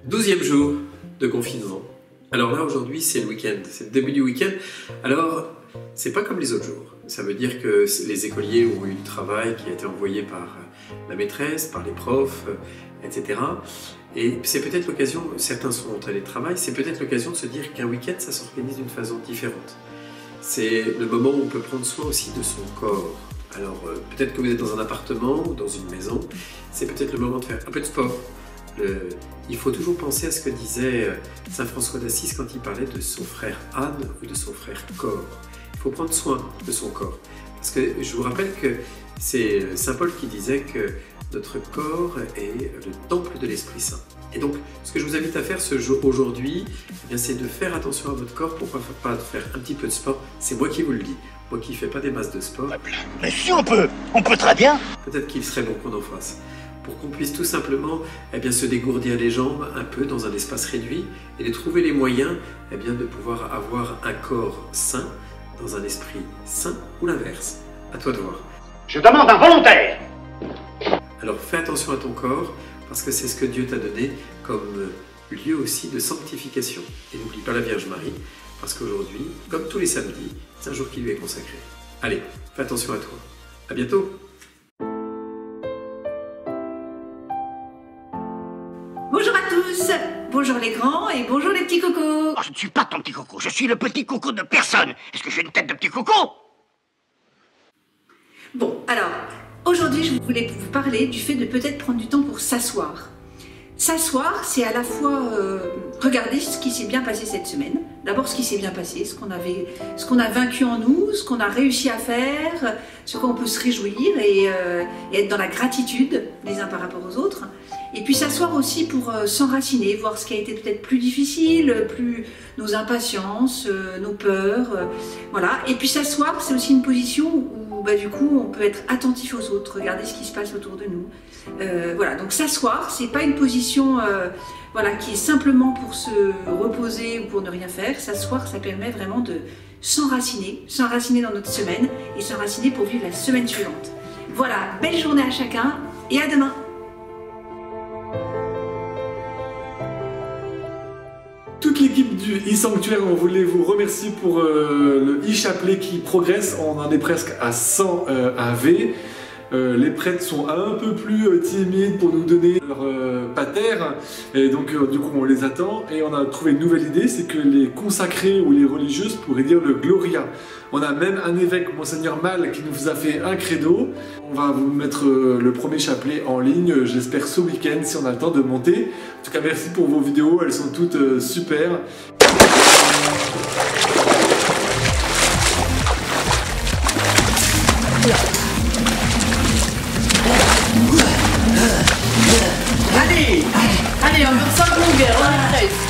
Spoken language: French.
12e jour de confinement. Alors là, aujourd'hui, c'est le week-end, c'est le début du week-end. Alors, c'est pas comme les autres jours. Ça veut dire que les écoliers ont eu du travail qui a été envoyé par la maîtresse, par les profs, etc. Et c'est peut-être l'occasion, certains sont en télétravail, c'est peut-être l'occasion de se dire qu'un week-end, ça s'organise d'une façon différente. C'est le moment où on peut prendre soin aussi de son corps. Alors, peut-être que vous êtes dans un appartement ou dans une maison, c'est peut-être le moment de faire un peu de sport. Il faut toujours penser à ce que disait saint François d'Assise quand il parlait de son frère âne ou de son frère corps. Il faut prendre soin de son corps. Parce que je vous rappelle que c'est saint Paul qui disait que notre corps est le temple de l'Esprit Saint. Et donc, ce que je vous invite à faire aujourd'hui, c'est de faire attention à votre corps. Pourquoi pas faire un petit peu de sport? C'est moi qui vous le dis. Moi qui ne fais pas des masses de sport. Mais si on peut très bien. Peut-être qu'il serait bon qu'on en fasse. Pour qu'on puisse tout simplement se dégourdir les jambes un peu dans un espace réduit et de trouver les moyens de pouvoir avoir un corps sain dans un esprit sain ou l'inverse. À toi de voir. Je demande un volontaire. Alors fais attention à ton corps parce que c'est ce que Dieu t'a donné comme lieu aussi de sanctification. Et n'oublie pas la Vierge Marie parce qu'aujourd'hui, comme tous les samedis, c'est un jour qui lui est consacré. Allez, fais attention à toi. À bientôt. Bonjour à tous, bonjour les grands et bonjour les petits cocos. Oh, je ne suis pas ton petit coco, je suis le petit coco de personne. Est-ce que j'ai une tête de petit coco? Bon, alors, aujourd'hui je voulais vous parler du fait de peut-être prendre du temps pour s'asseoir. S'asseoir, c'est à la fois regarder ce qui s'est bien passé cette semaine. D'abord ce qui s'est bien passé, ce qu'on a vaincu en nous, ce qu'on a réussi à faire, ce qu'on peut se réjouir et être dans la gratitude les uns par rapport aux autres. Et puis s'asseoir aussi pour s'enraciner, voir ce qui a été peut-être plus difficile, nos impatiences, nos peurs, voilà. Et puis s'asseoir, c'est aussi une position où du coup on peut être attentif aux autres, regarder ce qui se passe autour de nous. Voilà, donc s'asseoir, c'est pas une position qui est simplement pour se reposer ou pour ne rien faire. S'asseoir, ça permet vraiment de s'enraciner dans notre semaine et s'enraciner pour vivre la semaine suivante. Voilà, belle journée à chacun et à demain. Toute l'équipe du e-sanctuaire, on voulait vous remercier pour le e-chapelet qui progresse. On en est presque à 100 AV. Les prêtres sont un peu plus timides pour nous donner leur pater, et donc du coup on les attend. Et on a trouvé une nouvelle idée, c'est que les consacrés ou les religieuses pourraient dire le Gloria. On a même un évêque, Monseigneur Mal, qui nous a fait un credo. On va vous mettre le premier chapelet en ligne, j'espère ce week-end si on a le temps de monter. En tout cas merci pour vos vidéos, elles sont toutes super. Allez, on fait 5 longueurs, on est prêts.